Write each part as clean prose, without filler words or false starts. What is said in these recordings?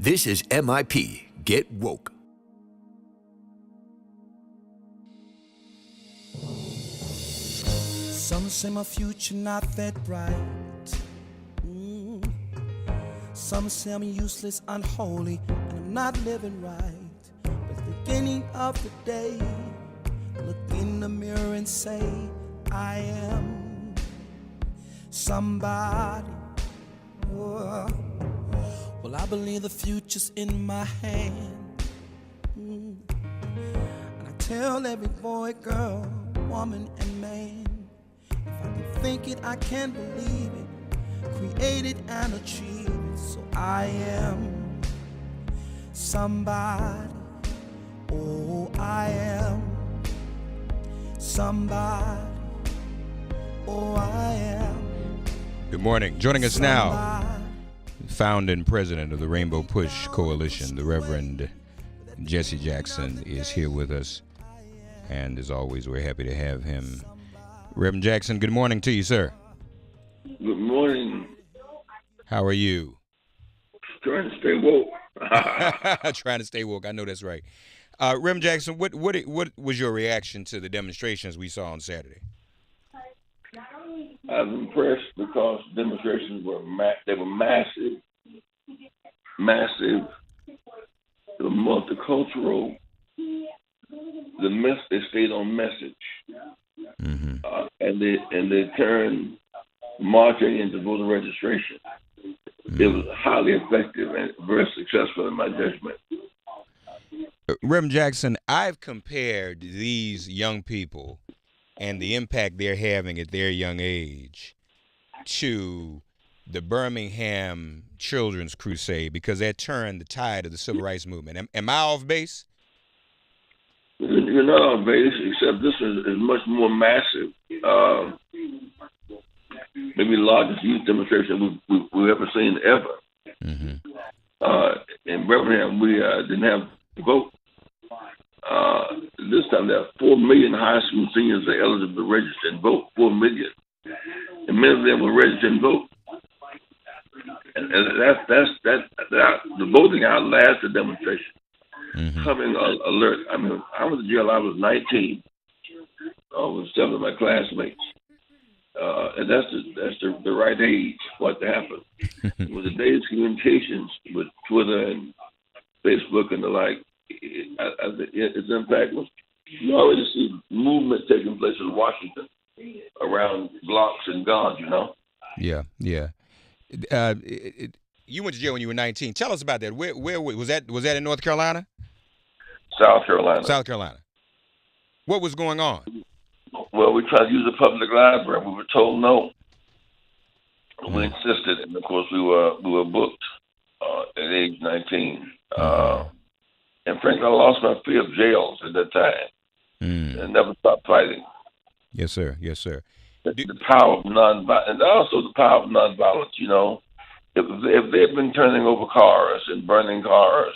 This is MIP Get Woke. Some say my future not that bright. Some say I'm useless, unholy, and I'm not living right. But at the beginning of the day, look in the mirror and say, I am somebody. Oh. Well, I believe the future's in my hand. And I tell every boy, girl, woman, and man, if I can think it, I can believe it, create it and achieve it. So I am somebody. Oh, I am somebody. Oh, I am. Good morning. Joining us now, founding president of the Rainbow Push Coalition, the Reverend Jesse Jackson, is here with us. And as always, we're happy to have him. Reverend Jackson, good morning to you, sir. Good morning. How are you? Trying to stay woke. Trying to stay woke. I know that's right. Reverend Jackson, what was your reaction to the demonstrations we saw on Saturday? I was impressed because demonstrations were massive. They were multicultural. They stayed on message, and they turned marching into voter registration. It was highly effective and very successful in my judgment. Reverend Jackson, I've compared these young people and the impact they're having at their young age to the Birmingham Children's Crusade because that turned the tide of the civil rights movement. Am I off base? You're not off base, except this is much more massive. Maybe the largest youth demonstration we've ever seen ever. In Birmingham, we didn't have to vote. This time, there are 4 million high school seniors that are eligible to register and vote. 4 million, and many of them will register and vote. And that's the voting outlasts the demonstration. Coming alert. I mean, I was in jail. I was 19. With 7 of my classmates. And that's the right age for it to happen. With the day's communications with Twitter and Facebook and the like, its impact was, you already see movement taking place in Washington around blocks and guns, you know? Yeah. You went to jail when you were 19. Tell us about that. Where was that? Was that in North Carolina? South Carolina. South Carolina. What was going on? Well, we tried to use the public library. We were told no. We insisted, and of course we were booked at age 19. And frankly, I lost my fear of jails at that time, and never stopped fighting. Yes, sir. The power of nonviolence, and also the power of nonviolence. You know, if they had been turning over cars and burning cars,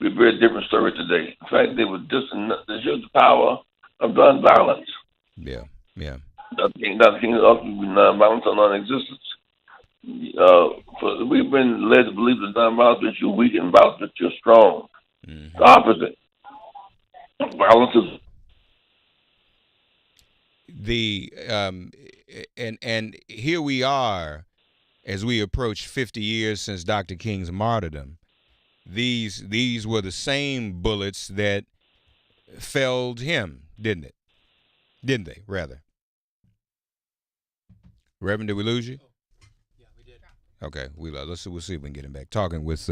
we'd be a very different story today. In fact, they showed the power of nonviolence. Yeah. Nothing nonviolence or non-existence. We've been led to believe that nonviolence makes you weak and violence makes you strong. The opposite. Violence is and here we are as we approach 50 years since Dr. King's martyrdom. These were the same bullets that felled him, didn't they, rather? Reverend, did we lose you? Yeah, we did. Okay, we'll see if we can get him back. Talking with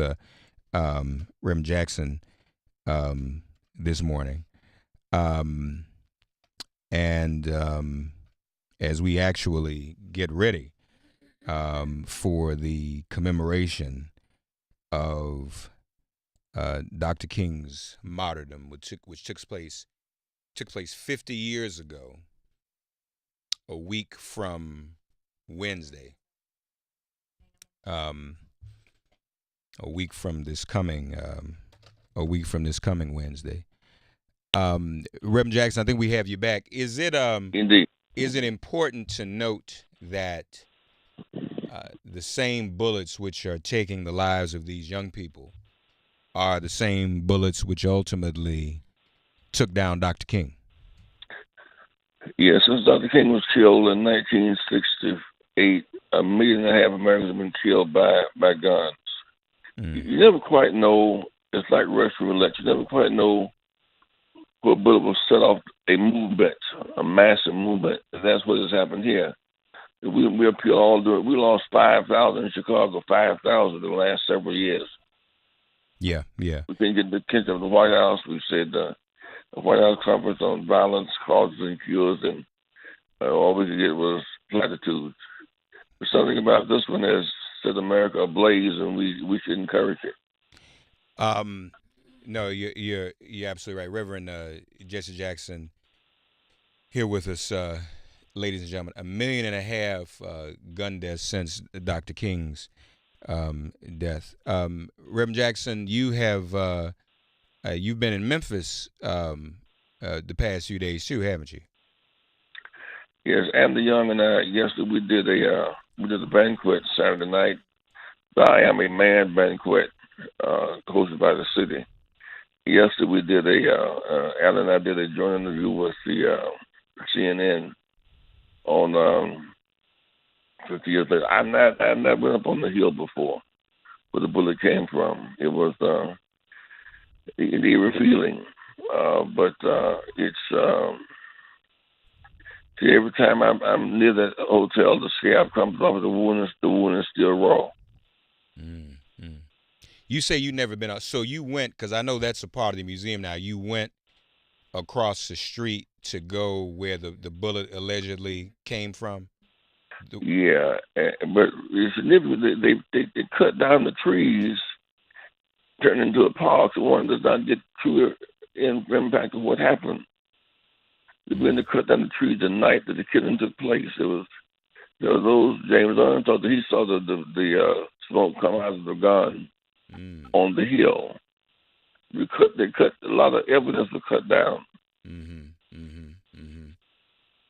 Reverend Jackson this morning. And as we actually get ready for the commemoration of Dr. King's martyrdom, which took place 50 years ago, a week from Wednesday, a week from this coming Wednesday. Reverend Jackson, I think we have you back. Is it indeed. Is it important to note that the same bullets which are taking the lives of these young people are the same bullets which ultimately took down Dr. King. Yeah, since Dr. King was killed in 1968, 1.5 million Americans have been killed by guns. You never quite know. It's like Russian roulette. You never quite know what bullet will set off a movement, a massive movement. And that's what has happened here. We appeal all do it. We lost 5,000 in Chicago, 5,000 in the last several years. Yeah. We couldn't get the attention of the White House. We said the White House Conference on Violence, Causes, and Cures, and all we could get was platitudes. But something about this one has set America ablaze, and we should encourage it. No, you're absolutely right, Reverend Jesse Jackson, here with us, ladies and gentlemen. 1.5 million gun deaths since Dr. King's death. Reverend Jackson, you have you've been in Memphis the past few days too, haven't you? Yes, Andy Young and I yesterday we did a banquet Saturday night, the I Am a Man banquet, hosted by the city. Yesterday we did Alan and I did a joint interview with the CNN on 50 years later. I've never been up on the hill before where the bullet came from. It was an eerie feeling, but it's see, every time I'm near that hotel, the scab comes off. The wound is still raw. You say you never been out, so you went, because I know that's a part of the museum now. You went across the street to go where the bullet allegedly came from. Yeah, but it's significant. They cut down the trees, turned into a park. So one does not get true impact of what happened. They began to cut down the trees the night that the killing took place. There was those James Earl thought that he saw the smoke come out of the gun on the hill. They cut a lot of evidence was cut down.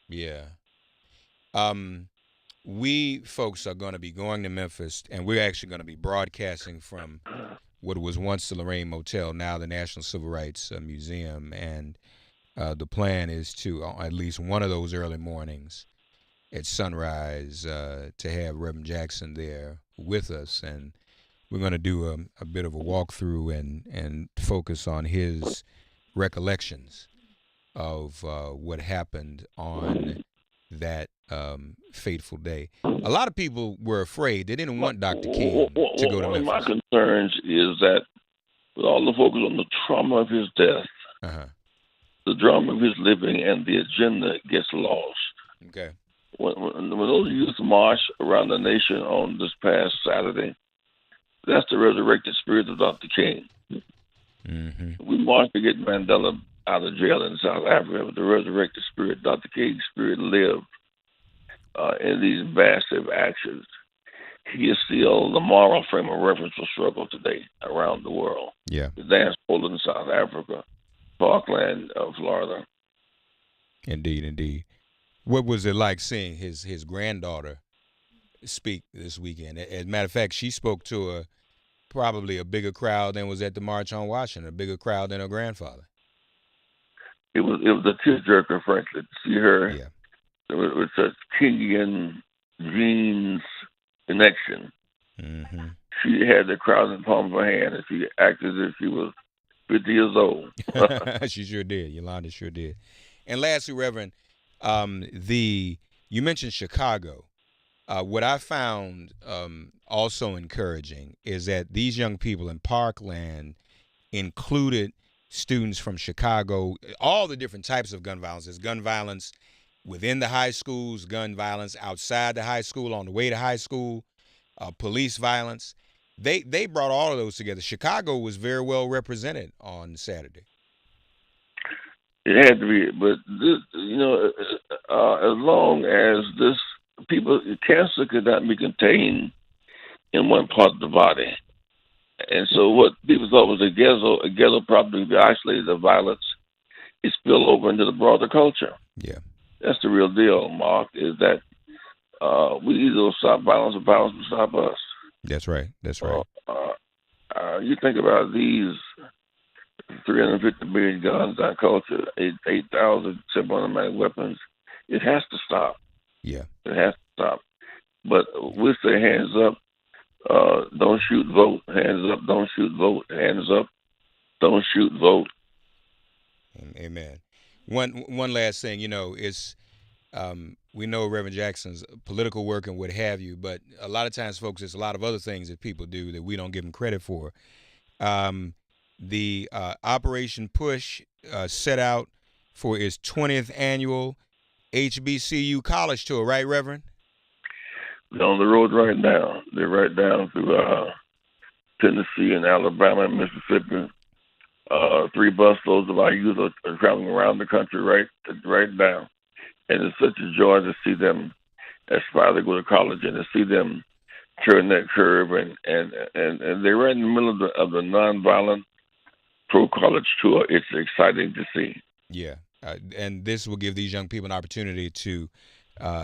Yeah. We folks are going to be going to Memphis, and we're actually going to be broadcasting from what was once the Lorraine Motel, now the National Civil Rights Museum, and the plan is to, at least one of those early mornings at sunrise, to have Reverend Jackson there with us, and we're going to do a bit of a walkthrough and focus on his recollections of what happened on that fateful day. A lot of people were afraid. They didn't want Dr. King to go to Memphis. One of my concerns is that with all the focus on the trauma of his death, the drama of his living and the agenda gets lost. Okay. When those youth march around the nation on this past Saturday, that's the resurrected spirit of Dr. King. We marched to get Mandela out of jail in South Africa, but the resurrected spirit, Dr. King's spirit, lived in these massive actions. He is still the moral frame of reference for struggle today around the world. Yeah. The dance hall in South Africa, Parkland, Florida. Indeed. What was it like seeing his granddaughter speak this weekend? As a matter of fact, she spoke to probably a bigger crowd than was at the March on Washington, a bigger crowd than her grandfather. It was a tearjerker, frankly, to see her with such Kingian genes connection. She had the crowd in the palm of her hand, and she acted as if she was 50 years old. She sure did. Yolanda sure did. And lastly, Reverend, you mentioned Chicago. What I found also encouraging is that these young people in Parkland included students from Chicago, all the different types of gun violence. There's gun violence within the high schools, gun violence outside the high school, on the way to high school, police violence. They brought all of those together. Chicago was very well represented on Saturday. It had to be, but this, as long as cancer could not be contained in one part of the body. And so what people thought was a ghetto probably be isolated, the violence, it spilled over into the broader culture. Yeah. That's the real deal, Mark, is that we either stop violence or violence will stop us. That's right. You think about these 350 million guns, our culture, 8,000 semi-automatic weapons. It has to stop. Yeah. It has to stop. But we say hands up, don't shoot, vote. Hands up, don't shoot, vote. Hands up, don't shoot, vote. Amen. One last thing, is we know Reverend Jackson's political work and what have you, but a lot of times, folks, there's a lot of other things that people do that we don't give him credit for. The Operation Push set out for its 20th annual HBCU college tour, right, Reverend? They're on the road right now. They're right down through Tennessee and Alabama and Mississippi. 3 busloads of our youth are traveling around the country right now. And it's such a joy to see them aspire to go to college and to see them turn that curve. And they're right in the middle of the nonviolent pro-college tour. It's exciting to see. Yeah. And this will give these young people an opportunity to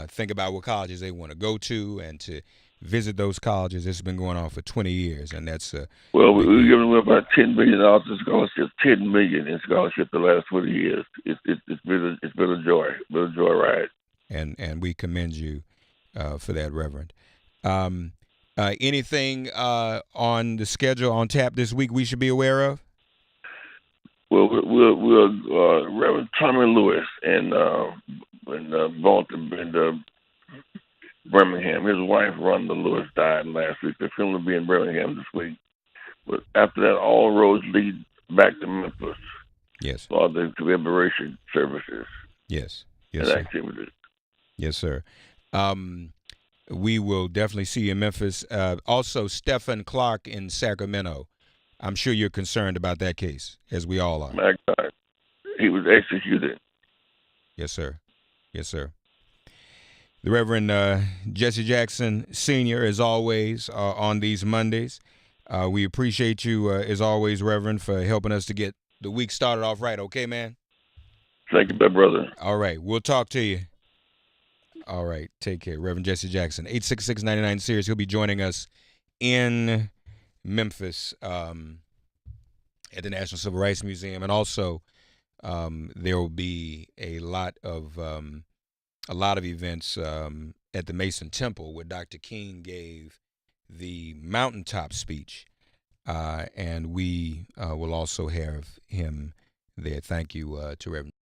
think about what colleges they want to go to and to visit those colleges. This has been going on for 20 years, and that's well, we're giving away about $10 million in scholarships. $10 million in scholarships the last 20 years. It's been a joy, ride. And we commend you for that, Reverend. Anything on the schedule on tap this week we should be aware of? Well, we're Reverend Tommy Lewis in Baltimore, in Birmingham. His wife, Rhonda Lewis, died last week. The funeral will be in Birmingham this week. But after that, all roads lead back to Memphis. Yes. For the commemoration services. Yes. And sir. activities. Yes, sir. We will definitely see you in Memphis. Also, Stephen Clark in Sacramento. I'm sure you're concerned about that case, as we all are. My God. He was executed. Yes, sir. Yes, sir. The Reverend Jesse Jackson Sr., as always, on these Mondays. We appreciate you, as always, Reverend, for helping us to get the week started off right. Okay, man? Thank you, my brother. All right. We'll talk to you. All right. Take care. Reverend Jesse Jackson, 866-99-SIRIUS. He'll be joining us in Memphis at the National Civil Rights Museum. And also, there will be a lot of events at the Mason Temple where Dr. King gave the mountaintop speech, and we will also have him there. Thank you to Reverend